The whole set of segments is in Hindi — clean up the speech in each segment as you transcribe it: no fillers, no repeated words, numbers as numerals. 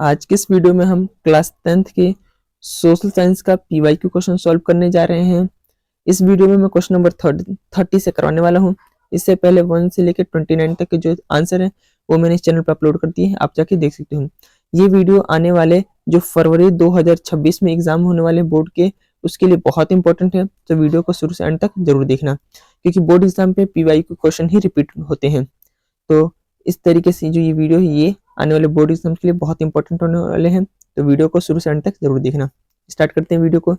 आज के इस वीडियो में हम क्लास 10th के सोशल साइंस का पीवाईक्यू क्वेश्चन सॉल्व करने जा रहे हैं। इस वीडियो में मैं क्वेश्चन नंबर 30 से करवाने वाला हूं। इससे पहले 1 से लेकर 29 तक के जो आंसर है वो मैंने इस चैनल पर अपलोड कर दिए हैं, आप जाके देख सकते हो। ये वीडियो आने वाले जो फरवरी 2026 में एग्जाम होने वाले बोर्ड के, उसके लिए बहुत इंपॉर्टेंट है, तो वीडियो को शुरू से एंड तक जरूर देखना, क्योंकि बोर्ड एग्जाम पे पीवाईक्यू क्वेश्चन ही रिपीट होते हैं। तो इस तरीके से जो ये वीडियो है ये आने वाले बोर्ड एग्जाम के लिए बहुत इंपॉर्टेंट होने वाले हैं, तो वीडियो को शुरू से अंत तक जरूर देखना। स्टार्ट करते हैं वीडियो को।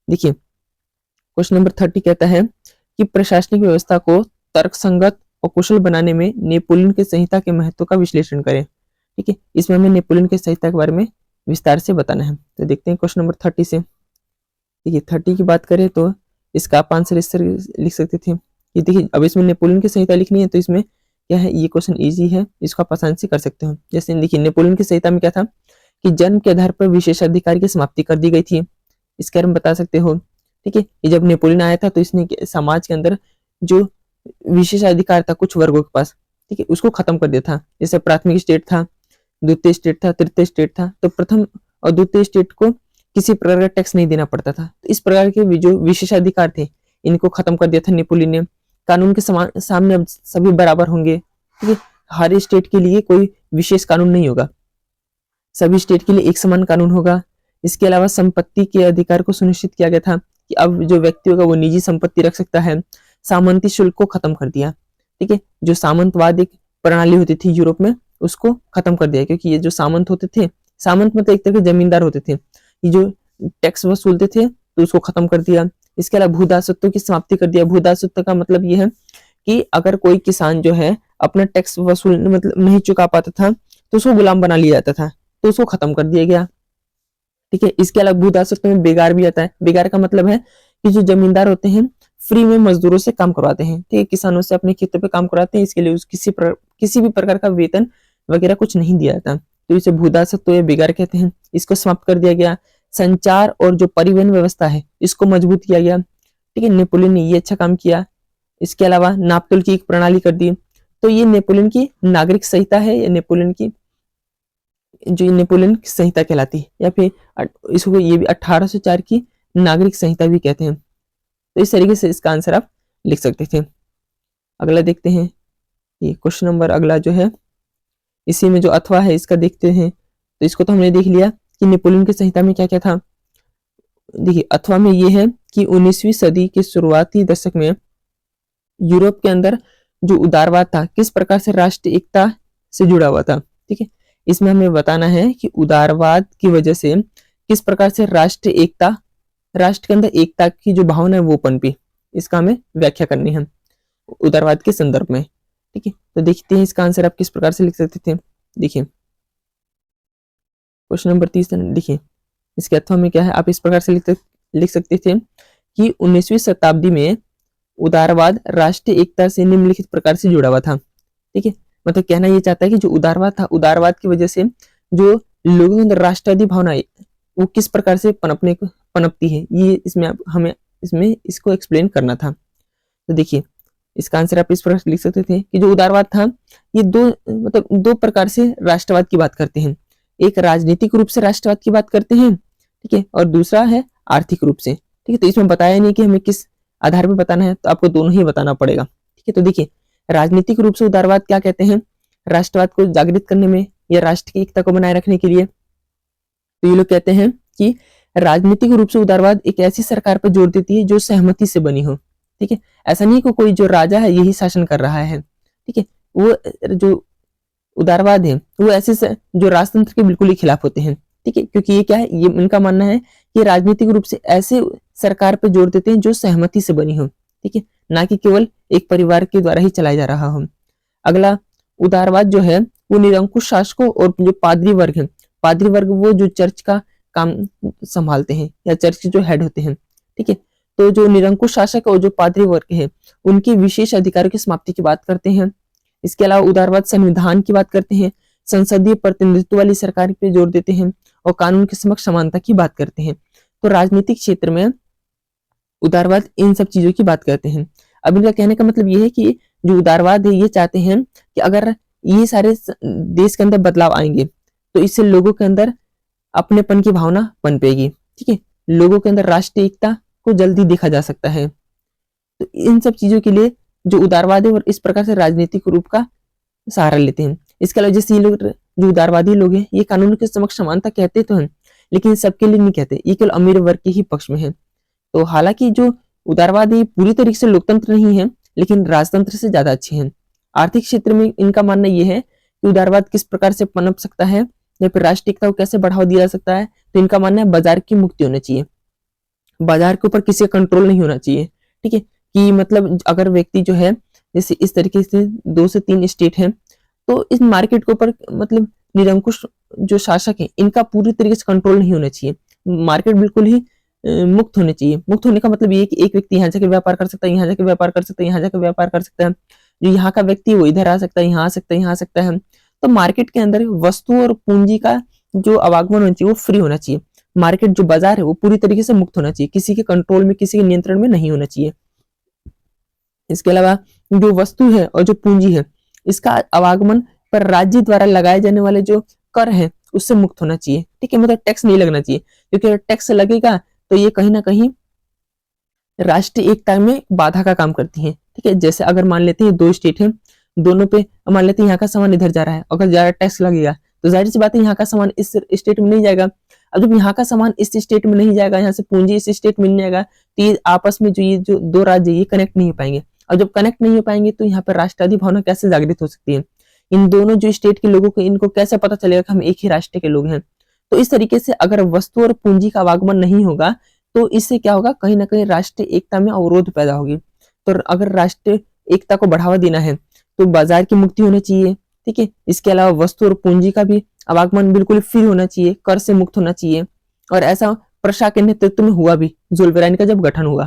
देखिए क्वेश्चन नंबर 30 कहता है कि प्रशासनिक व्यवस्था को तर्कसंगत और कुशल बनाने में नेपोलियन की संहिता के महत्व का विश्लेषण करें। ठीक है, इसमें हमें नेपोलियन की संहिता के बारे में विस्तार से बताना है। तो देखते हैं क्वेश्चन नंबर 30 से। देखिए 30 की बात करें तो इसका आप आंसर इस तरह लिख सकते थे कि देखिए अब इसमें नेपोलियन की संहिता लिखनी है, तो इसमें क्या है, ये क्वेश्चन इजी है, इसको आप आसानी से कर सकते हो। जैसे देखिए नेपोलियन की संहिता में क्या था कि जन्म के आधार पर विशेषाधिकार की समाप्ति कर दी गई थी, इसके बारे में बता सकते हो। ठीक है, ये जब नेपोलियन आया था तो इसने समाज के अंदर जो विशेषाधिकार था कुछ वर्गों के पास, ठीक है, उसको खत्म कर दिया था। जैसे प्राथमिक स्टेट था, द्वितीय स्टेट था, तृतीय स्टेट था, तो प्रथम और द्वितीय स्टेट को किसी प्रकार का टैक्स नहीं देना पड़ता था। तो इस प्रकार के जो विशेषाधिकार थे इनको खत्म कर दिया था नेपोलियन ने। कानून के सामने अब सभी बराबर होंगे। ठीक है, हर स्टेट के लिए कोई विशेष कानून नहीं होगा, सभी स्टेट के लिए एक समान कानून होगा। इसके अलावा संपत्ति के अधिकार को सुनिश्चित किया गया था कि अब जो व्यक्ति होगा वो निजी संपत्ति रख सकता है। सामंती शुल्क को खत्म कर दिया। ठीक है, जो सामंतवाद एक प्रणाली होती थी यूरोप में उसको खत्म कर दिया, क्योंकि ये जो सामंत होते थे, सामंत मतलब एक तरह के जमींदार होते थे, ये जो टैक्स वसूलते थे तो उसको खत्म कर दिया। इसके अलावा भूदासत्व की समाप्ति कर दिया। भूदासत्व का मतलब ये है कि अगर कोई किसान जो है अपना टैक्स वसूल मतलब नहीं चुका पाता था तो उसको गुलाम बना लिया जाता था, तो उसको खत्म कर दिया गया। ठीक है, इसके अलावा भूदासत्व में बेगार भी आता है। बेगार का मतलब है कि जो जमींदार होते हैं फ्री में मजदूरों से काम करवाते हैं, ठीक है, किसानों से अपने खेतों पे काम करवाते हैं, इसके लिए किसी भी प्रकार का वेतन वगैरह कुछ नहीं दिया जाता, तो इसे भूदासत्व या बेगार कहते हैं। इसको समाप्त कर दिया गया। संचार और जो परिवहन व्यवस्था है इसको मजबूत किया गया। ठीक है, नेपोलियन ने ये अच्छा काम किया। इसके अलावा नापतोल की एक प्रणाली कर दी। तो ये नेपोलियन की नागरिक संहिता है, या नेपोलियन की संहिता कहलाती है, या फिर इसको ये भी 1804 की नागरिक संहिता भी कहते हैं। तो इस तरीके से इसका आंसर आप लिख सकते थे। अगला देखते हैं, ये क्वेश्चन नंबर अगला जो है इसी में जो अथवा है इसका देखते हैं। तो इसको तो हमने देख लिया कि नेपोलियन की संहिता में क्या क्या था। देखिए अथवा में ये है कि 19वीं सदी के शुरुआती दशक में यूरोप के अंदर जो उदारवाद था किस प्रकार से राष्ट्रीय एकता से जुड़ा हुआ था। ठीक है, इसमें हमें बताना है कि उदारवाद की वजह से किस प्रकार से राष्ट्रीय एकता, राष्ट्र के अंदर एकता की जो भावना है वो पनपी, इसका हमें व्याख्या करनी है उदारवाद के संदर्भ में। ठीक है, तो देखते हैं इसका आंसर आप किस प्रकार से लिख सकते थे। देखिए क्वेश्चन नंबर 30 देखिए इसके अथवा में क्या है, आप इस प्रकार से लिख सकते थे कि 19वीं शताब्दी में उदारवाद राष्ट्रीय एकता से निम्नलिखित प्रकार से जुड़ा हुआ था। ठीक है, मतलब कहना ये चाहता है कि जो उदारवाद था, उदारवाद की वजह से जो लोगों के अंदर राष्ट्रवादी भावना है वो किस प्रकार से पनपती है, ये इसमें हमें इसको एक्सप्लेन करना था। तो देखिए इसका आंसर आप इस प्रकार लिख सकते थे कि जो उदारवाद था ये दो प्रकार से राष्ट्रवाद की बात करते हैं। एक राजनीतिक रूप से राष्ट्रवाद की बात करते हैं, ठीक है, और दूसरा है आर्थिक रूप से। ठीक है, तो इसमें बताया नहीं कि हमें किस आधार पर बताना है, तो आपको दोनों ही बताना पड़ेगा। ठीक है, तो देखिए राजनीतिक रूप से उदारवाद क्या कहते हैं, राष्ट्रवाद को जागृत करने में या राष्ट्र की एकता को बनाए रखने के लिए। तो ये लोग कहते हैं कि राजनीतिक रूप से उदारवाद एक ऐसी सरकार पर जोर देती है जो सहमति से बनी हो। ठीक है, ऐसा नहीं कि कोई जो राजा है यही शासन कर रहा है। ठीक है, वो जो उदारवाद है वो ऐसे जो राजतंत्र के बिल्कुल ही खिलाफ होते हैं। ठीक है, क्योंकि ये क्या है, ये उनका मानना है कि राजनीतिक रूप से ऐसे सरकार पर जोर देते हैं जो सहमति से बनी हो। ठीक है, ना कि केवल एक परिवार के द्वारा ही चलाया जा रहा हो। अगला उदारवाद जो है वो निरंकुश शासकों और जो पादरी वर्ग है, पादरी वर्ग वो जो चर्च का काम संभालते हैं या चर्च के जो हेड होते हैं। ठीक है, तो जो निरंकुश शासक और जो पादरी वर्ग है उनके विशेष अधिकारों की समाप्ति की बात करते हैं। इसके अलावा उदारवाद संविधान की बात करते हैं, संसदीय प्रतिनिधित्व वाली सरकार पे जोर देते हैं और कानून के समक्ष समानता की बात करते हैं। तो राजनीतिक क्षेत्र में उदारवाद इन सब चीजों की बात करते हैं। अब इनका कहने का मतलब ये है कि जो उदारवाद है ये चाहते हैं कि अगर ये सारे देश के अंदर बदलाव आएंगे तो इससे लोगों के अंदर अपनेपन की भावना पनपेगी। ठीक है, लोगों के अंदर राष्ट्रीय एकता को जल्दी देखा जा सकता है। तो इन सब चीजों के लिए जो उदारवादी और इस प्रकार से राजनीतिक रूप का सहारा लेते हैं। इसके अलावा जैसे ये लोग जो उदारवादी लोग हैं, ये कानून के समक्ष समानता कहते तो हैं, लेकिन सबके लिए नहीं कहते, ये केवल अमीर वर्ग के ही पक्ष में है। तो हालांकि जो उदारवादी पूरी तरीके से लोकतंत्र नहीं है, लेकिन राजतंत्र से ज्यादा अच्छे हैं। आर्थिक क्षेत्र में इनका मानना यह है कि उदारवाद किस प्रकार से पनप सकता है या फिर राष्ट्रीय एकता को कैसे बढ़ावा दिया जा सकता है। तो इनका मानना है बाजार की मुक्ति होनी चाहिए, बाजार के ऊपर किसी का कंट्रोल नहीं होना चाहिए। ठीक है, कि मतलब अगर व्यक्ति जो है जैसे इस तरीके से 2 से 3 स्टेट है, तो इस मार्केट के ऊपर मतलब निरंकुश जो शासक है इनका पूरी तरीके से कंट्रोल नहीं होना चाहिए। मार्केट बिल्कुल ही मुक्त होने चाहिए। मुक्त होने का मतलब ये है कि एक व्यक्ति यहाँ जाकर व्यापार कर सकता है, यहाँ जाकर व्यापार कर सकता है, यहाँ जाकर व्यापार कर सकता है। जो यहाँ का व्यक्ति वो इधर आ सकता है, यहाँ आ सकता है, यहाँ आ सकता है। तो मार्केट के अंदर वस्तु और पूंजी का जो आवागमन होना चाहिए वो फ्री होना चाहिए। मार्केट जो बाजार है वो पूरी तरीके से मुक्त होना चाहिए, किसी के कंट्रोल में, किसी के नियंत्रण में नहीं होना चाहिए। इसके अलावा जो वस्तु है और जो पूंजी है इसका आवागमन पर राज्य द्वारा लगाए जाने वाले जो कर है उससे मुक्त होना चाहिए। ठीक है, मतलब टैक्स नहीं लगना चाहिए, क्योंकि अगर टैक्स लगेगा तो ये कहीं ना कहीं राष्ट्रीय एकता में बाधा का काम करती है। ठीक है, जैसे अगर मान लेते हैं 2 स्टेट है, दोनों पे मान लेते हैं यहाँ का सामान इधर जा रहा है, अगर ज्यादा टैक्स लगेगा तो जाहिर सी बात है यहाँ का सामान इस स्टेट में नहीं जाएगा। अब जब यहाँ का सामान इस स्टेट में नहीं जाएगा, यहाँ से पूंजी इस स्टेट में नहीं जाएगा, तो ये आपस में जो 2 राज्य ये कनेक्ट नहीं हो पाएंगे। और जब कनेक्ट नहीं हो पाएंगे तो यहाँ पर राष्ट्रवादी भावना कैसे जागृत हो सकती है। इन दोनों जो स्टेट के लोगों को इनको कैसे पता चलेगा कि हम एक ही राष्ट्र के लोग हैं। तो इस तरीके से अगर वस्तु और पूंजी का आवागमन नहीं होगा तो इससे क्या होगा, कहीं ना कहीं राष्ट्रीय एकता में अवरोध पैदा होगी। तो अगर राष्ट्रीय एकता को बढ़ावा देना है तो बाजार की मुक्ति होनी चाहिए। ठीक है, इसके अलावा वस्तु और पूंजी का भी आवागमन बिल्कुल फ्री होना चाहिए, कर से मुक्त होना चाहिए। और ऐसा प्रशा के नेतृत्व में हुआ भी, जुल्फिकार का जब गठन हुआ,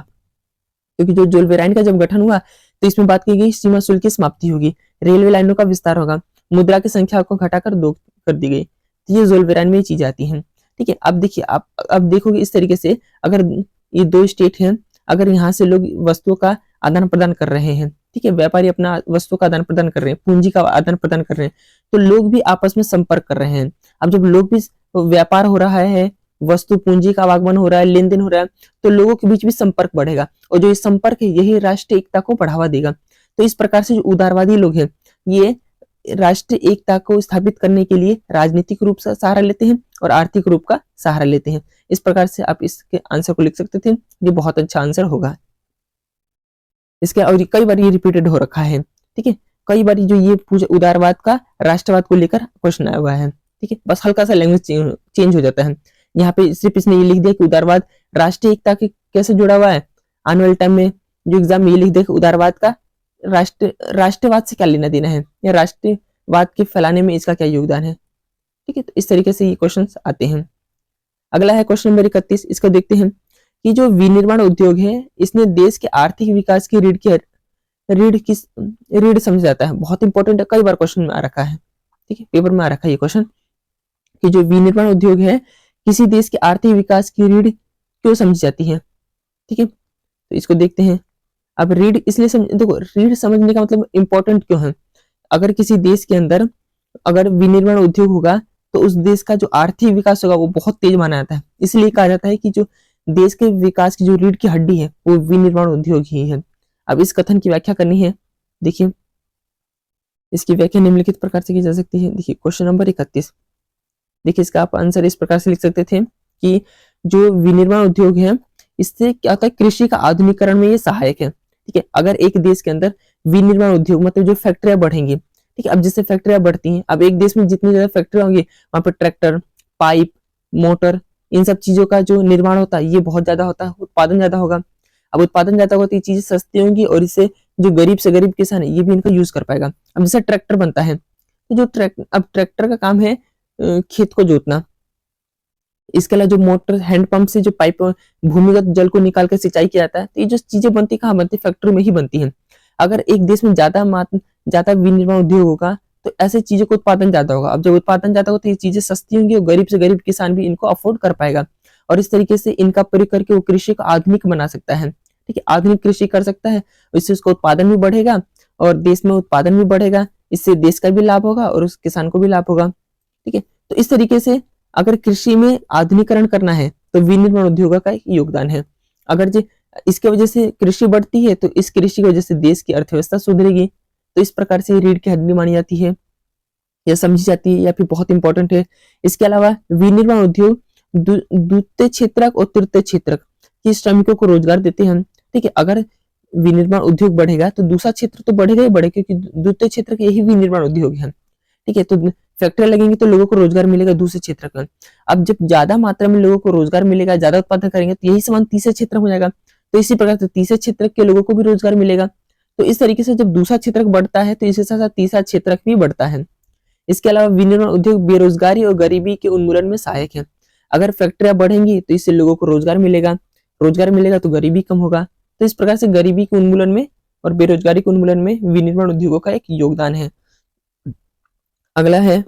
क्योंकि जो जुल्फिकार का जब गठन हुआ तो इसमें बात की गई सीमा शुल्क की समाप्ति होगी, रेलवे लाइनों का विस्तार होगा, मुद्रा की संख्या को घटाकर 2 कर दी गई। तो ये जुल्फिकार में ये चीजें आती हैं। ठीक है, अब देखिए आप अब देखोगे इस तरीके से अगर ये 2 स्टेट हैं, अगर यहाँ से लोग वस्तुओं का आदान प्रदान कर रहे हैं, ठीक है, व्यापारी अपना वस्तु का आदान प्रदान कर रहे हैं, पूंजी का आदान प्रदान कर रहे हैं, तो लोग भी आपस में संपर्क कर रहे हैं। अब जब लोग भी व्यापार हो रहा है, वस्तु पूंजी का आवागमन हो रहा है, लेन देन हो रहा है, तो लोगों के बीच भी संपर्क बढ़ेगा और जो ये संपर्क है यही राष्ट्रीय एकता को बढ़ावा देगा। तो इस प्रकार से जो उदारवादी लोग हैं ये राष्ट्रीय एकता को स्थापित करने के लिए राजनीतिक रूप से सहारा लेते हैं और आर्थिक रूप का सहारा लेते हैं। इस प्रकार से आप इसके आंसर को लिख सकते थे, ये बहुत अच्छा आंसर होगा इसके। और कई बार ये रिपीटेड हो रखा है। ठीक है, कई बार जो ये उदारवाद का राष्ट्रवाद को लेकर क्वेश्चन आया हुआ है। ठीक है, बस हल्का सा लैंग्वेज चेंज हो जाता है। यहाँ पे सिर्फ इसने ये लिख दिया कि उदारवाद राष्ट्रीय एकता के कैसे जुड़ा हुआ है। आने वाले टाइम में जो एग्जाम में ये लिख दे उदारवाद का राष्ट्रवाद से क्या लेना देना है या राष्ट्रवाद के फैलाने में इसका क्या योगदान है। ठीक है, तो इस तरीके से ये क्वेश्चन आते हैं। अगला है क्वेश्चन नंबर 31, इसको देखते हैं कि जो विनिर्माण उद्योग है इसने देश के आर्थिक विकास की रीढ़ समझा जाता है। बहुत इंपॉर्टेंट है, कई बार क्वेश्चन में आ रखा है। ठीक है, पेपर में आ रखा है ये क्वेश्चन कि जो विनिर्माण उद्योग है किसी देश के आर्थिक विकास की रीढ़ क्यों समझी जाती है। ठीक है, तो इसको देखते हैं। अब रीढ़ इसलिए देखो रीढ़ समझने का मतलब इंपॉर्टेंट क्यों है। अगर किसी देश के अंदर अगर विनिर्माण उद्योग होगा तो उस देश का जो आर्थिक विकास होगा वो बहुत तेज माना जाता है। इसलिए कहा जाता है कि जो देश के विकास की जो रीढ़ की हड्डी है वो विनिर्माण उद्योग ही है। अब इस कथन की व्याख्या करनी है। देखिए इसकी व्याख्या निम्नलिखित प्रकार से की जा सकती है। देखिए क्वेश्चन नंबर 31, देखिए इसका आप आंसर इस प्रकार से लिख सकते थे कि जो विनिर्माण उद्योग है इससे क्या होता है, कृषि का आधुनिकीकरण में ये सहायक है। ठीक है, अगर एक देश के अंदर विनिर्माण उद्योग मतलब जो फैक्ट्रियां बढ़ेंगी, ठीक है, अब जैसे फैक्ट्रियां बढ़ती हैं, अब एक देश में जितनी ज्यादा फैक्ट्रियां होंगी वहां पर ट्रैक्टर, पाइप, मोटर, इन सब चीजों का जो निर्माण होता है ये बहुत ज्यादा होता है, उत्पादन ज्यादा होगा। अब उत्पादन ज्यादा होगा तो ये चीजें सस्ती होंगी और इससे जो गरीब से गरीब किसान है ये भी इनका यूज कर पाएगा। अब जैसे ट्रैक्टर बनता है तो जो ट्रैक्टर का काम है खेत को जोतना, इसके अलावा जो मोटर हैंड पंप से जो पाइप भूमिगत जल को निकाल कर सिंचाई किया जाता है, तो ये जो चीजें बनती कहाँ बनती, फैक्ट्री में ही बनती हैं। अगर एक देश में ज्यादा विनिर्माण उद्योग होगा तो ऐसे चीजों का उत्पादन ज्यादा होगा। अब जब उत्पादन ज्यादा होगा तो ये चीजें सस्ती होंगी और गरीब से गरीब किसान भी इनको अफोर्ड कर पाएगा और इस तरीके से इनका प्रयोग करके वो कृषि को आधुनिक बना सकता है। ठीक है, आधुनिक कृषि कर सकता है, इससे उसका उत्पादन भी बढ़ेगा और देश में उत्पादन भी बढ़ेगा, इससे देश का भी लाभ होगा और उस किसान को भी लाभ होगा। ठीक है, तो इस तरीके से अगर कृषि में आधुनिकीकरण करना है तो विनिर्माण उद्योगों का एक योगदान है। अगर जो इसके वजह से कृषि बढ़ती है तो इस कृषि की वजह से देश की अर्थव्यवस्था सुधरेगी। तो इस प्रकार से रीढ़ की हड्डी मानी जाती है या समझी जाती है या फिर बहुत इंपॉर्टेंट है। इसके अलावा विनिर्माण उद्योग द्वितीय क्षेत्रक और तृतीय क्षेत्रक के श्रमिकों को रोजगार देते हैं। ठीक है, अगर विनिर्माण उद्योग बढ़ेगा तो दूसरा क्षेत्र तो बढ़ेगा ही बढ़ेगा, क्योंकि द्वितीय क्षेत्र के यही विनिर्माण उद्योग है। ठीक है, तो फैक्ट्री लगेंगे तो लोगों को रोजगार मिलेगा दूसरे क्षेत्र का। अब जब ज्यादा मात्रा में लोगों को रोजगार मिलेगा, ज्यादा उत्पादन करेंगे तो यही समान तीसरे क्षेत्र हो जाएगा। तो इसी प्रकार से तीसरे क्षेत्र के लोगों को भी रोजगार मिलेगा। तो इस तरीके से जब दूसरा क्षेत्र बढ़ता है तो इसके साथ साथ तीसरा क्षेत्र भी बढ़ता है। इसके अलावा विनिर्माण उद्योग बेरोजगारी और गरीबी के उन्मूलन में सहायक है। अगर फैक्ट्रियां बढ़ेंगी तो इससे लोगों को रोजगार मिलेगा तो गरीबी कम होगा। तो इस प्रकार से गरीबी के उन्मूलन में और बेरोजगारी के उन्मूलन में विनिर्माण उद्योगों का एक योगदान है। अगला है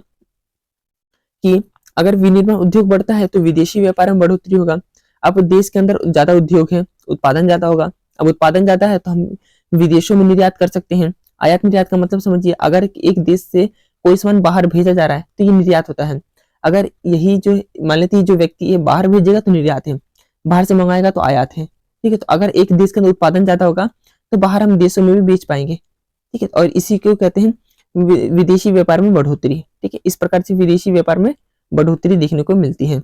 कि अगर विनिर्माण उद्योग बढ़ता है तो विदेशी व्यापार में बढ़ोतरी होगा। अब देश के अंदर ज्यादा उद्योग है, उत्पादन ज्यादा होगा। अब उत्पादन ज्यादा है तो हम विदेशों में निर्यात कर सकते हैं। आयात निर्यात का मतलब समझिए, अगर एक देश से कोई सामान बाहर भेजा जा रहा है तो ये निर्यात होता है। अगर यही जो मान लेते जो व्यक्ति ये बाहर भेजेगा तो निर्यात है, बाहर से मंगाएगा तो आयात है। ठीक है, तो अगर एक देश के अंदर उत्पादन ज्यादा होगा तो बाहर हम देशों में भी बेच पाएंगे। ठीक है, और इसी को कहते हैं विदेशी व्यापार में बढ़ोतरी। ठीक है, इस प्रकार से विदेशी व्यापार में बढ़ोतरी देखने को मिलती है।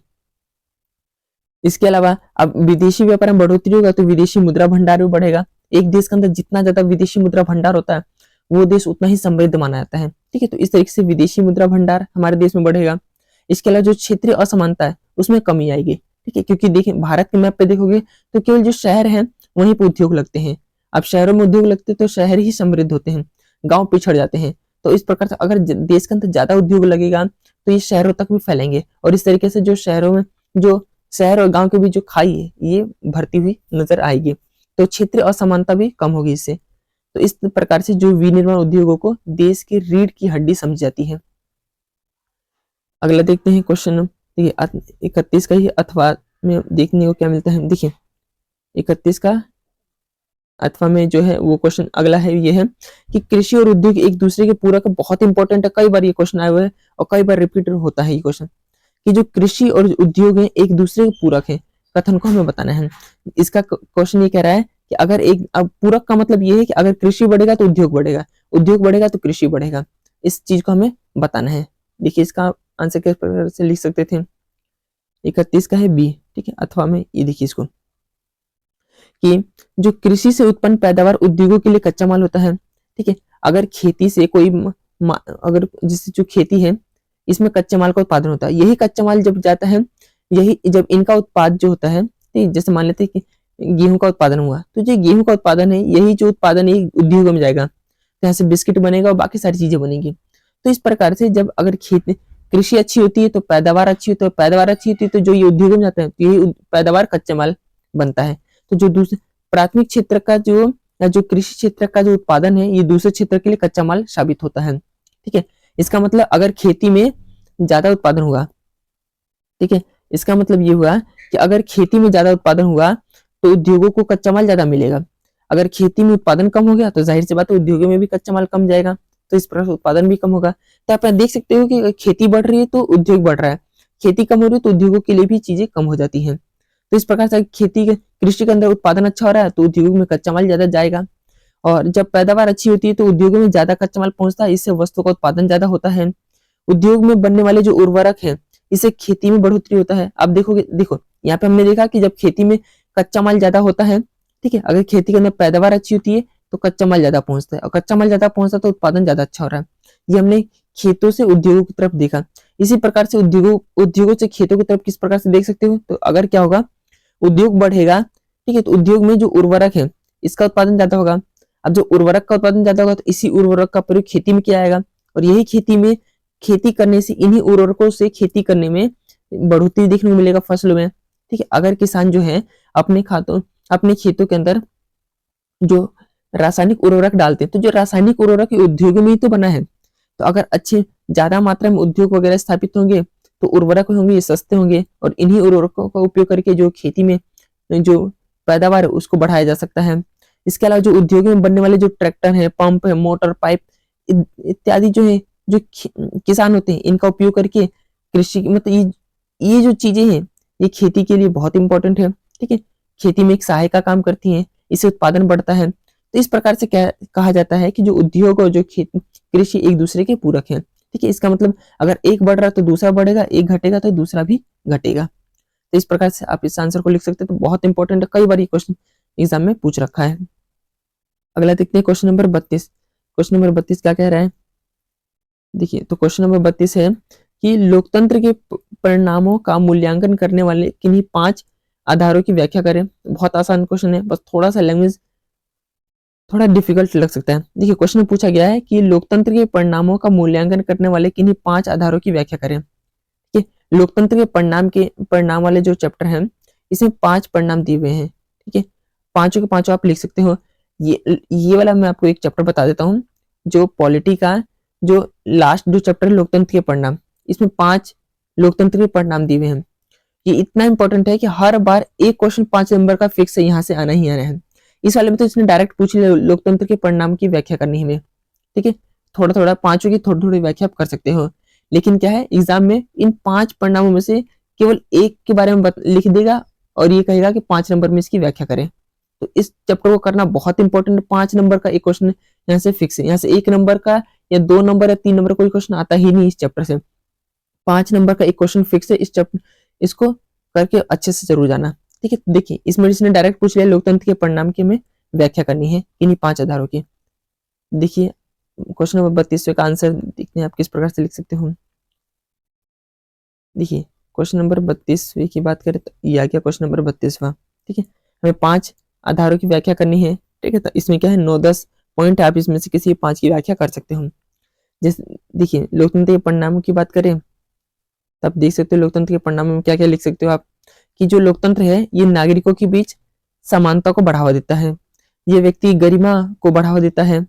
इसके अलावा अब विदेशी व्यापार में बढ़ोतरी होगा तो विदेशी मुद्रा भंडार भी बढ़ेगा। एक देश के अंदर जितना ज्यादा विदेशी मुद्रा भंडार होता है वो देश उतना ही समृद्ध माना जाता है। ठीक है, तो इस तरीके से विदेशी मुद्रा भंडार हमारे देश में बढ़ेगा। इसके अलावा जो क्षेत्रीय असमानता है उसमें कमी आएगी। ठीक है, क्योंकि देखिए भारत के मैप पे देखोगे तो केवल जो शहर है वहीं पे उद्योग लगते हैं। अब शहरों में उद्योग लगते तो शहर ही समृद्ध होते हैं, गाँव पिछड़ जाते हैं। तो इस प्रकार से अगर देश के अंदर ज्यादा उद्योग लगेगा तो ये शहरों तक भी फैलेंगे और इस तरीके से जो शहरों में जो शहर और गांव के बीच जो खाई है ये भरती हुई नजर आएगी। तो क्षेत्रीय असमानता भी कम होगी इससे। तो इस प्रकार से जो विनिर्माण उद्योगों को देश की रीढ़ की हड्डी समझी जाती है। अगला देखते हैं क्वेश्चन, देखिए 31 का ही अथवा में देखने को क्या मिलता है। देखिए 31 का अथवा में जो है वो क्वेश्चन अगला है, ये है कि कृषि और उद्योग एक दूसरे के पूरक बहुत इंपॉर्टेंट है। कई बार ये क्वेश्चन आया हुआ है और कई बार रिपीट होता है ये क्वेश्चन कि जो कृषि और उद्योग है एक दूसरे के पूरक है, कथन को हमें बताना है। इसका क्वेश्चन ये कह रहा है कि अगर एक पूरक का मतलब ये है कि अगर कृषि बढ़ेगा तो उद्योग बढ़ेगा, उद्योग बढ़ेगा तो कृषि बढ़ेगा। इस चीज को हमें बताना है। देखिए इसका आंसर किस प्रकार से लिख सकते थे। 31 का है बी। ठीक है, अथवा में ये देखिए इसको कि जो कृषि से उत्पन्न पैदावार उद्योगों के लिए कच्चा माल होता है। ठीक है, अगर खेती से कोई अगर जिससे जो खेती है इसमें कच्चे माल का उत्पादन होता है, यही कच्चा माल जब जाता है, यही जब इनका उत्पाद जो होता है, ठीक, जैसे मान लेते हैं कि गेहूं का उत्पादन हुआ तो जो गेहूं का उत्पादन है यही जो उत्पादन है उद्योगों में जाएगा, तो यहाँ से बिस्किट बनेगा और बाकी सारी चीजें बनेंगी। तो इस प्रकार से जब अगर खेती कृषि अच्छी होती है तो पैदावार अच्छी होती है, पैदावार अच्छी होती है तो जो ये उद्योगों में जाता है तो यही पैदावार कच्चा माल बनता है। तो जो दूसरे प्राथमिक क्षेत्र का जो कृषि क्षेत्र का जो उत्पादन है ये दूसरे क्षेत्र के लिए कच्चा माल साबित होता है। ठीक है, इसका मतलब अगर खेती में ज्यादा उत्पादन हुआ, ठीक है, इसका मतलब ये हुआ कि अगर खेती में ज्यादा उत्पादन हुआ तो उद्योगों को कच्चा माल ज्यादा मिलेगा। अगर खेती में उत्पादन कम हो गया तो जाहिर सी बात है उद्योगों में भी कच्चा माल कम जाएगा, तो इस प्रकार उत्पादन भी कम होगा। तो आप देख सकते हो कि खेती बढ़ रही है तो उद्योग बढ़ रहा है, खेती कम हो रही है तो उद्योगों के लिए भी चीजें कम हो जाती हैं। तो इस प्रकार से कृषि के अंदर उत्पादन अच्छा हो रहा है तो उद्योगों में कच्चा माल ज्यादा जाएगा, और जब पैदावार अच्छी होती है तो उद्योगों में ज्यादा कच्चा माल पहुंचता है, इससे वस्तु का उत्पादन ज्यादा होता है। उद्योग में बनने वाले जो उर्वरक है इससे खेती में बढ़ोतरी होता है। आप देखोगे, देखो यहाँ पे हमने देखा कि जब खेती में कच्चा माल ज्यादा होता है, ठीक है, अगर खेती के अंदर पैदावार अच्छी होती है तो कच्चा माल ज्यादा पहुंचता है, और कच्चा माल ज्यादा पहुंचता है तो उत्पादन ज्यादा अच्छा हो रहा है। ये हमने खेतों से उद्योगों की तरफ देखा। इसी प्रकार से उद्योगों से खेतों की तरफ किस प्रकार से देख सकते हो, तो अगर क्या होगा उद्योग बढ़ेगा, ठीक है, तो उद्योग में जो उर्वरक है इसका उत्पादन ज्यादा होगा। अब जो उर्वरक का उत्पादन ज्यादा होगा तो इसी उर्वरक का प्रयोग खेती में किया जाएगा, और यही खेती करने से इन्हीं उर्वरकों से खेती करने में बढ़ोतरी देखने को मिलेगा फसलों में। ठीक है, अगर किसान जो है अपने खेतों के अंदर जो रासायनिक उर्वरक डालते हैं तो जो रासायनिक उर्वरक उद्योगों में ही तो बना है, तो अगर अच्छे ज्यादा मात्रा में उद्योग वगैरह स्थापित होंगे तो उर्वरक होंगे ये सस्ते होंगे, और इन्हीं उर्वरकों का उपयोग करके जो खेती में जो पैदावार है उसको बढ़ाया जा सकता है। इसके अलावा जो उद्योगों में बनने वाले जो ट्रैक्टर है, पंप है, मोटर, पाइप इत्यादि जो है जो किसान होते हैं इनका उपयोग करके कृषि मतलब ये जो चीजें हैं ये खेती के लिए बहुत इंपॉर्टेंट है। ठीक है, खेती में एक सहायक का काम करती हैं, इससे उत्पादन बढ़ता है। तो इस प्रकार से क्या कहा जाता है कि जो उद्योग और जो खेती कृषि एक दूसरे के पूरक हैं। ठीक है, इसका मतलब अगर एक बढ़ रहा है तो दूसरा बढ़ेगा, एक घटेगा तो दूसरा भी घटेगा। तो इस प्रकार से आप इस आंसर को लिख सकते हैं। तो बहुत इंपॉर्टेंट है, कई बार ये क्वेश्चन एग्जाम में पूछ रखा है। अगला देखते हैं क्वेश्चन नंबर 32। क्वेश्चन नंबर 32 क्या कह रहा है, देखिए तो क्वेश्चन नंबर 32 है कि लोकतंत्र के परिणामों का मूल्यांकन करने वाले किन्हीं 5 आधारों की व्याख्या करें। बहुत आसान क्वेश्चन है, बस थोड़ा सा लैंग्वेज थोड़ा डिफिकल्ट लग सकता है। देखिए क्वेश्चन में पूछा गया है कि लोकतंत्र के परिणामों का मूल्यांकन करने वाले किन्हीं 5 आधारों की व्याख्या करें। ठीक है, लोकतंत्र के परिणाम वाले जो चैप्टर हैं इसमें 5 परिणाम दिए हुए हैं। ठीक है, पांचों के पांचों आप लिख सकते हो। ये वाला मैं आपको एक चैप्टर बता देता हूँ, जो पॉलिटी का जो लास्ट जो चैप्टर है लोकतंत्र के परिणाम, इसमें 5 लोकतंत्र के परिणाम दिए हुए हैं। ये इतना इंपॉर्टेंट है कि हर बार एक क्वेश्चन 5 नंबर का फिक्स है, यहाँ से आना ही आना है। इस वाले में तो इसने डायरेक्ट पूछ लिया लोकतंत्र के परिणाम की व्याख्या करनी है। ठीक है, थोड़ा थोड़ा पांचों की थोड़ी थोड़ी व्याख्या आप कर सकते हो, लेकिन क्या है एग्जाम में इन 5 परिणामों में से केवल एक के बारे में लिख देगा और ये कहेगा कि 5 नंबर में इसकी व्याख्या करें। तो इस चैप्टर को करना बहुत इंपॉर्टेंट है। 5 नंबर का एक क्वेश्चन यहाँ से फिक्स है, यहाँ से 1 नंबर का या 2 नंबर या 3 नंबर कोई क्वेश्चन आता ही नहीं इस चैप्टर से। 5 नंबर का एक क्वेश्चन फिक्स है इस चैप्टर, इसको करके अच्छे से जरूर जाना। ठीक है, देखिए इसमें इसने डायरेक्ट पूछ लिया लोकतंत्र के परिणाम की हमें व्याख्या करनी है इन्हीं 5 आधारों की। देखिए क्वेश्चन नंबर 32 का आंसर देखते हैं आप किस प्रकार से लिख सकते हो। देखिए क्वेश्चन नंबर 32 की बात करें तो ये आ गया क्वेश्चन नंबर 32वां। ठीक है, हमें 5 आधारों की व्याख्या करनी है। ठीक है, तो इसमें क्या है 9-10 पॉइंट आप इसमें से किसी 5 की व्याख्या कर सकते हो। जैसे देखिए लोकतंत्र के परिणामों की बात करें तब देख सकते हो लोकतंत्र के परिणाम में क्या क्या लिख सकते हो आप, कि जो लोकतंत्र है ये नागरिकों के बीच समानता को बढ़ावा देता है, ये व्यक्ति गरिमा को बढ़ावा देता है।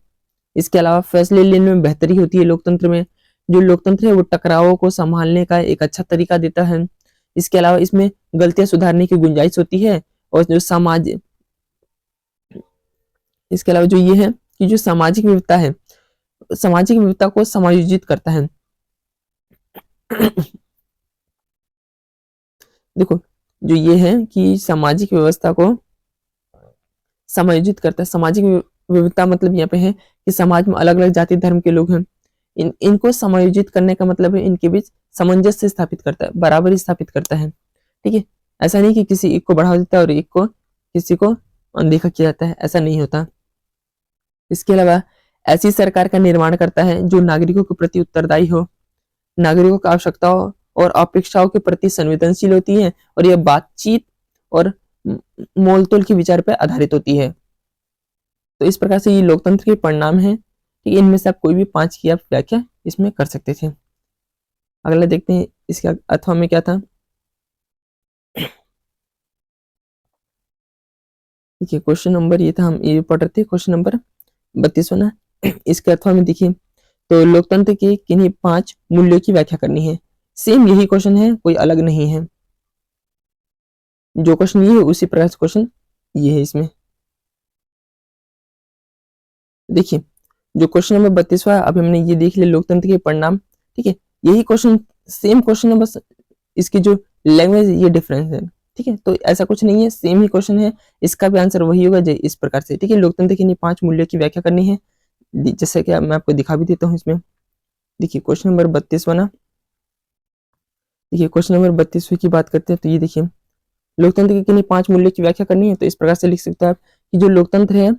इसके अलावा फैसले लेने में बेहतरी होती है लोकतंत्र में। जो लोकतंत्र है वो टकरावों को संभालने का एक अच्छा तरीका देता है। इसके अलावा इसमें गलतियां सुधारने की गुंजाइश होती है। और जो समाज इसके अलावा जो ये है कि जो सामाजिक विविधता है, सामाजिक विविधता को समायोजित करता है। देखो जो ये है कि सामाजिक व्यवस्था को समायोजित करता है। सामाजिक विविधता मतलब यहाँ पे है कि समाज में अलग अलग जाति धर्म के लोग हैं, इनको समायोजित करने का मतलब है इनके बीच सामंजस्य स्थापित करता है, बराबरी स्थापित करता है। ठीक है, ऐसा नहीं कि किसी एक को बढ़ावा देता है और एक को किसी को अनदेखा किया जाता है, ऐसा नहीं होता। इसके अलावा ऐसी सरकार का निर्माण करता है जो नागरिकों के प्रति उत्तरदायी हो, नागरिकों की आवश्यकताओं और अपेक्षाओं के प्रति संवेदनशील होती है, और यह बातचीत और मोल तोल के विचार पर आधारित होती है। तो इस प्रकार से ये लोकतंत्र के परिणाम है। ठीक है, इनमें से आप कोई भी 5 की आप व्याख्या इसमें कर सकते थे। अगला देखते हैं इसका अथवा में क्या था। देखिए क्वेश्चन नंबर ये था, हम ये पढ़ रहे थे क्वेश्चन नंबर 32 ना। इसके अथवा में देखिए तो लोकतंत्र के किन्हीं 5 मूल्यों की व्याख्या करनी है। सेम यही क्वेश्चन है, कोई अलग नहीं है। जो क्वेश्चन ये है उसी प्रकार से क्वेश्चन ये है इसमें। देखिए जो क्वेश्चन नंबर 32वां अभी हमने ये देख लिया लोकतंत्र के परिणाम। ठीक है, यही क्वेश्चन सेम क्वेश्चन है, बस इसकी जो लैंग्वेज ये डिफरेंस है। ठीक है, तो ऐसा कुछ नहीं है, सेम ही क्वेश्चन है, इसका भी आंसर वही होगा जो इस प्रकार से। ठीक है, लोकतंत्र के 5 मूल्यों की व्याख्या करनी है, जैसे कि मैं आपको दिखा भी देता हूँ इसमें। देखिए क्वेश्चन नंबर 32वां ना, देखिए क्वेश्चन नंबर 32 की बात करते हैं तो ये देखिए लोकतंत्र के किन्हीं 5 मूल्यों की व्याख्या करनी है। तो इस प्रकार से लिख सकते हो आप कि जो लोकतंत्र है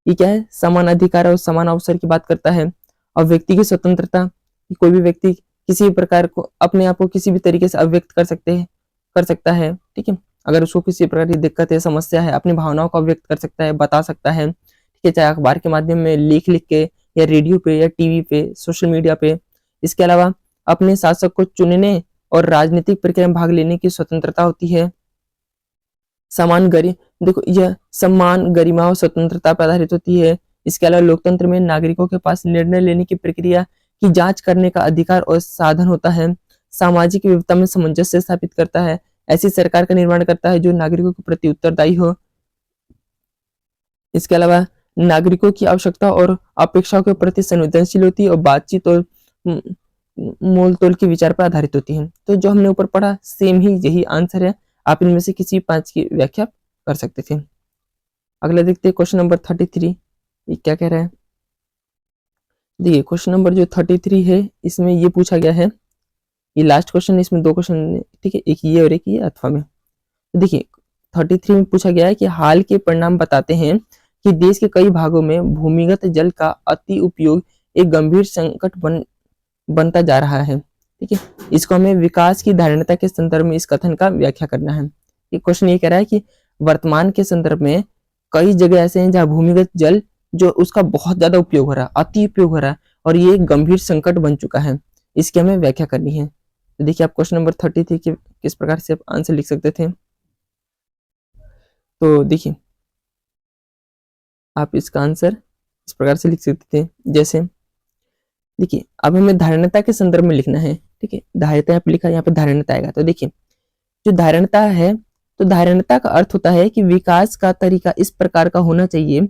ये क्या है, समान अधिकार और समान अवसर की बात करता है। और व्यक्ति की स्वतंत्रता, कोई भी व्यक्ति किसी भी प्रकार को अपने आप को किसी भी तरीके से अभिव्यक्त कर सकता है। ठीक है, अगर उसको किसी प्रकार की दिक्कत है, समस्या है, अपनी भावनाओं को अभिव्यक्त कर सकता है, बता सकता है। ठीक है, चाहे अखबार के माध्यम में लिख लिख के या रेडियो पे या टीवी पे सोशल मीडिया पे। इसके अलावा अपने शासक को चुनने और राजनीतिक प्रक्रिया में भाग लेने की स्वतंत्रता होती है। समान गरि देखो यह सम्मान गरिमा और स्वतंत्रता पर आधारित होती है। इसके अलावा लोकतंत्र में नागरिकों के पास निर्णय लेने की प्रक्रिया की जांच करने का अधिकार और साधन होता है। सामाजिक विविधता में सामंजस्य स्थापित करता है। ऐसी सरकार का निर्माण करता है जो नागरिकों के प्रति उत्तरदायी हो। इसके अलावा नागरिकों की आवश्यकता और अपेक्षाओं के प्रति संवेदनशील होती है और बातचीत और मोल तोल के विचार पर आधारित होती हैं। तो जो हमने ऊपर पढ़ा सेम ही यही आंसर है, आप इनमें से किसी 5 की व्याख्या कर सकते थे। अगला देखते हैं क्वेश्चन नंबर 33, ये क्या कह रहा है। देखिए क्वेश्चन नंबर जो 33 है इसमें ये पूछा गया है, ये लास्ट क्वेश्चन है, इसमें 2 क्वेश्चन, ठीक है, एक ये और एक ये अथवा में। तो देखिए 33 में पूछा गया है कि हाल के परिणाम बताते हैं कि देश के कई भागों में भूमिगत जल का अति उपयोग एक गंभीर संकट बनता जा रहा है, ठीक है। इसको हमें विकास की धारणता के संदर्भ में इस कथन का व्याख्या करना है। ये क्वेश्चन ये कह रहा है कि वर्तमान के संदर्भ में कई जगह ऐसे हैं जहां भूमिगत जल जो उसका बहुत ज्यादा उपयोग हो रहा है, अति उपयोग हो रहा है, और ये एक गंभीर संकट बन चुका है, इसकी हमें व्याख्या करनी है। तो देखिए आप क्वेश्चन नंबर 33 के किस प्रकार से आप आंसर लिख सकते थे। तो देखिए आप इसका आंसर इस प्रकार से लिख सकते थे, जैसे देखिए अब हमें धारणता के संदर्भ में लिखना है, ठीक है। धारणता यहाँ पे लिखा है, यहाँ पे धारणता आएगा। तो देखिए जो धारणता है, तो धारणता का अर्थ होता है कि विकास का तरीका इस प्रकार का होना चाहिए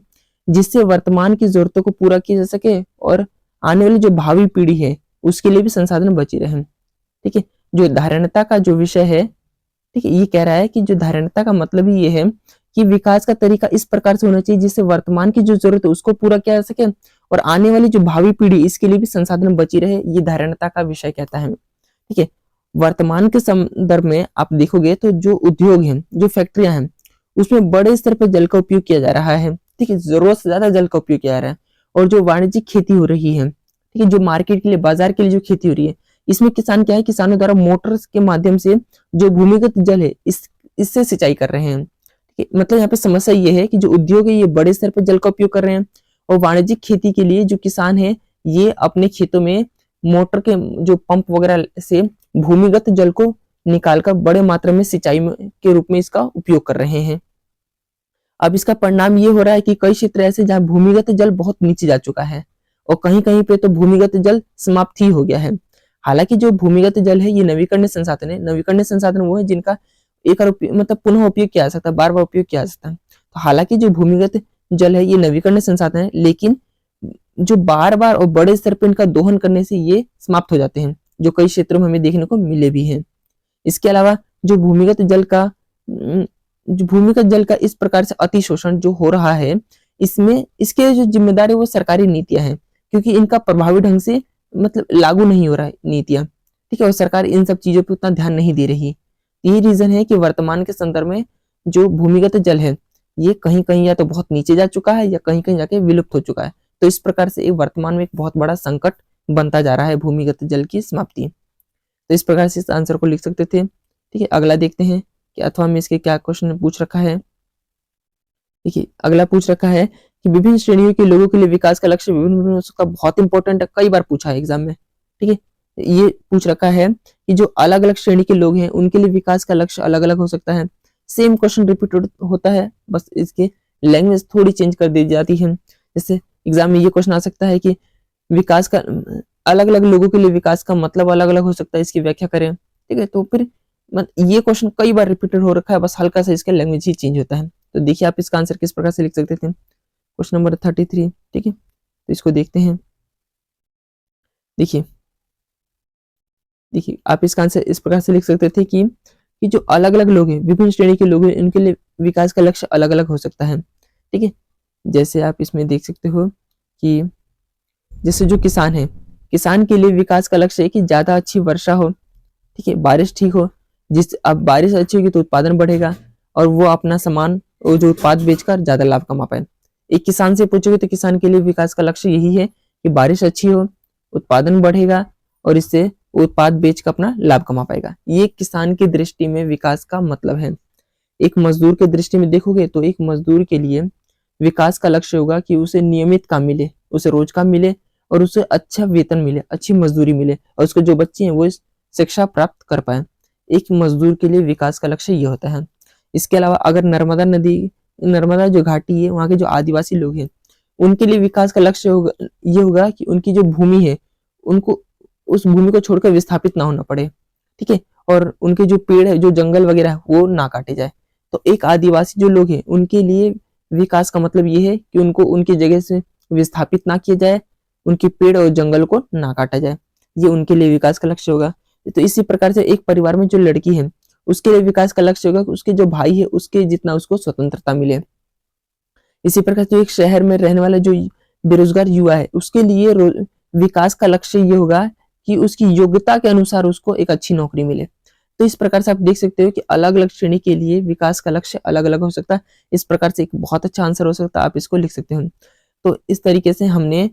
जिससे वर्तमान की जरूरतों को पूरा किया जा सके और आने वाली जो भावी पीढ़ी है उसके लिए भी संसाधन बची रहे, ठीक है। जो धारणता का जो विषय है, ठीक है, ये कह रहा है कि जो धारणता का मतलब ही ये है कि विकास का तरीका इस प्रकार से होना चाहिए जिससे वर्तमान की जो जरूरत है उसको पूरा किया जा सके और आने वाली जो भावी पीढ़ी इसके लिए भी संसाधन बची रहे, ये धारणता का विषय कहता है, ठीक है। वर्तमान के संदर्भ में आप देखोगे तो जो उद्योग हैं, जो फैक्ट्रियां हैं, उसमें बड़े स्तर पर जल का उपयोग किया जा रहा है, ठीक है, जरूरत से ज्यादा जल का उपयोग किया जा रहा है। और जो वाणिज्यिक खेती हो रही है, ठीक है, जो मार्केट के लिए, बाजार के लिए जो खेती हो रही है, इसमें किसान क्या है, किसानों द्वारा मोटर के माध्यम से जो भूमिगत जल है इससे सिंचाई कर रहे हैं, ठीक है। मतलब यहाँ पे समस्या ये है कि जो उद्योग है ये बड़े स्तर पर जल का उपयोग कर रहे हैं और वाणिज्यिक खेती के लिए जो किसान है ये अपने खेतों में मोटर के जो पंप वगैरह से भूमिगत जल को निकालकर बड़े मात्रा में सिंचाई के रूप में इसका उपयोग कर रहे हैं। अब इसका परिणाम ये हो रहा है कि कई क्षेत्र ऐसे जहां भूमिगत जल बहुत नीचे जा चुका है और कहीं कहीं पे तो भूमिगत जल समाप्त ही हो गया है। हालांकि जो भूमिगत जल है ये नवीकरणीय संसाधन है, नवीकरणीय संसाधन वो है जिनका एक मतलब पुनः उपयोग किया जा सकता है, बार बार उपयोग किया जा सकता है। तो हालांकि जो भूमिगत जल है ये नवीकरणीय संसाधन है, लेकिन जो बार बार और बड़े स्तर पर इनका दोहन करने से ये समाप्त हो जाते हैं, जो कई क्षेत्रों में हमें देखने को मिले भी हैं। इसके अलावा जो भूमिगत जल का इस प्रकार से अतिशोषण जो हो रहा है, इसमें इसके जो जिम्मेदार है वो सरकारी नीतियां हैं, क्योंकि इनका प्रभावी ढंग से मतलब लागू नहीं हो रहा है नीतियां, ठीक है, और सरकार इन सब चीजों पर उतना ध्यान नहीं दे रही। यही रीजन है कि वर्तमान के संदर्भ में जो भूमिगत जल है ये कहीं कहीं या तो बहुत नीचे जा चुका है या कहीं कहीं जाके विलुप्त हो चुका है। तो इस प्रकार से एक वर्तमान में एक बहुत बड़ा संकट बनता जा रहा है भूमिगत जल की समाप्ति। तो इस प्रकार से इस आंसर को लिख सकते थे, ठीक है। अगला देखते हैं कि अथवा में इसके क्या क्वेश्चन पूछ रखा है। देखिए अगला पूछ रखा है कि विभिन्न श्रेणियों के लोगों के लिए विकास का लक्ष्य विभिन्न का बहुत इंपॉर्टेंट है, कई बार पूछा है एग्जाम में, ठीक है। ये पूछ रखा है कि जो अलग अलग श्रेणी के लोग हैं उनके लिए विकास का लक्ष्य अलग अलग हो सकता है। सेम क्वेश्चन रिपीट होता है, बस इसके लैंग्वेज थोड़ी चेंज कर दी जाती है। जैसे एग्जाम में ये क्वेश्चन आ सकता है कि विकास का अलग अलग लोगों के लिए विकास का मतलब अलग अलग हो सकता है, इसकी व्याख्या करें, ठीक है। तो फिर ये क्वेश्चन कई बार रिपीटेड हो रखा है, बस हल्का सा इसका लैंग्वेज ही चेंज होता है। तो देखिए आप इसका आंसर किस प्रकार से लिख सकते थे, क्वेश्चन नंबर 33, ठीक है। तो इसको देखते हैं। देखिए आप इसका आंसर इस प्रकार से लिख सकते थे कि जो अलग अलग लोग हैं, विभिन्न श्रेणी के लोग हैं, उनके लिए विकास का लक्ष्य अलग अलग हो सकता है, ठीक है। जैसे आप इसमें देख सकते हो कि जैसे जो किसान है, किसान के लिए विकास का लक्ष्य है कि ज्यादा अच्छी वर्षा हो, ठीक है, बारिश ठीक हो, जिस अब बारिश अच्छी होगी तो उत्पादन बढ़ेगा और वो अपना सामान वो जो उत्पाद बेचकर ज्यादा लाभ कमा पाए। एक किसान से पूछोगे तो किसान के लिए विकास का लक्ष्य यही है कि बारिश अच्छी हो, उत्पादन बढ़ेगा और इससे उत्पाद बेचकर अपना लाभ कमा पाएगा। ये किसान की दृष्टि में विकास का मतलब है। एक मजदूर की दृष्टि में देखोगे तो एक मजदूर के लिए विकास का लक्ष्य होगा कि उसे नियमित काम मिले, उसे रोज काम मिले और उसे अच्छा वेतन मिले, अच्छी मजदूरी मिले और उसके जो बच्चे हैं वो शिक्षा प्राप्त कर पाए। एक मजदूर के लिए विकास का लक्ष्य ये होता है। इसके अलावा अगर नर्मदा जो घाटी है वहाँ के जो आदिवासी लोग हैं उनके लिए विकास का लक्ष्य ये होगा कि उनकी जो भूमि है उनको उस भूमि को छोड़कर विस्थापित ना होना पड़े, ठीक है, और उनके जो पेड़ है, जो जंगल वगैरह है वो ना काटे जाए। तो एक आदिवासी जो लोग हैं उनके लिए विकास का मतलब ये है कि उनको उनकी जगह से विस्थापित ना किया जाए, उनके पेड़ और जंगल को ना काटा जाए। ये उनके लिए विकास का लक्ष्य होगा। तो इसी प्रकार से एक परिवार में जो लड़की है उसके लिए विकास का लक्ष्य होगा कि उसके जो भाई है उसके जितना उसको स्वतंत्रता मिले। इसी प्रकार से एक शहर में रहने वाला जो बेरोजगार युवा है उसके लिए विकास का लक्ष्य ये होगा कि उसकी योग्यता के अनुसार उसको एक अच्छी नौकरी मिले। तो इस प्रकार से आप देख सकते हो कि अलग अलग श्रेणी के लिए विकास का लक्ष्य अलग अलग हो सकता है। इस प्रकार से एक बहुत अच्छा आंसर हो सकता है, आप इसको लिख सकते हो। तो इस तरीके से हमने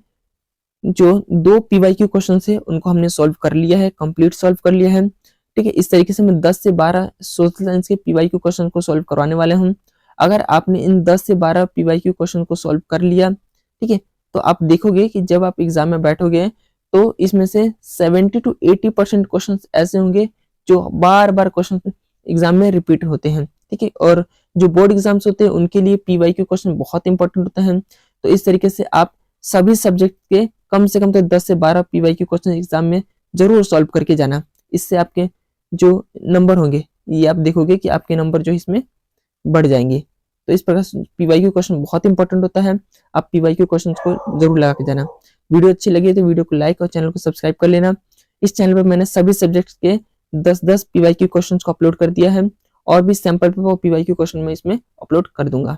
जो 2 पीवाईक्यू क्वेश्चन है उनको हमने सॉल्व कर लिया है, कंप्लीट सॉल्व कर लिया है। ठीक है, इस तरीके से मैं 10 से 12 सोशल साइंस के पीवाईक्यू क्वेश्चन को सॉल्व करवाने वाले हूँ। अगर आपने इन 10 से 12 पीवाईक्यू क्वेश्चन को सॉल्व कर लिया, ठीक है, तो आप देखोगे कि जब आप एग्जाम में बैठोगे तो इसमें से 70 to 80% क्वेश्चन ऐसे होंगे जो बार बार क्वेश्चन एग्जाम में रिपीट होते हैं। ठीक है, और जो बोर्ड एग्जाम्स होते हैं उनके लिए पीवाईक्यू क्वेश्चन बहुत इंपॉर्टेंट होते हैं। तो इस तरीके से आप सभी सब्जेक्ट के कम से कम तो 10 से 12 पीवाईक्यू क्वेश्चन एग्जाम में जरूर सॉल्व करके जाना। इससे आपके जो नंबर होंगे ये आप देखोगे कि आपके नंबर जो इसमें बढ़ जाएंगे। तो इस प्रकार से पीवाईक्यू क्वेश्चन बहुत इंपॉर्टेंट होता है, आप पीवाईक्यू क्वेश्चन को जरूर लगा के जाना। वीडियो अच्छी लगी तो वीडियो को लाइक और चैनल को सब्सक्राइब कर लेना। इस चैनल पर मैंने सभी सब्जेक्ट के 10-10 पीवाईक्यू क्वेश्चन को अपलोड कर दिया है और भी सैंपल पेपर और पीवाईक्यू क्वेश्चन मैं इसमें अपलोड कर दूंगा।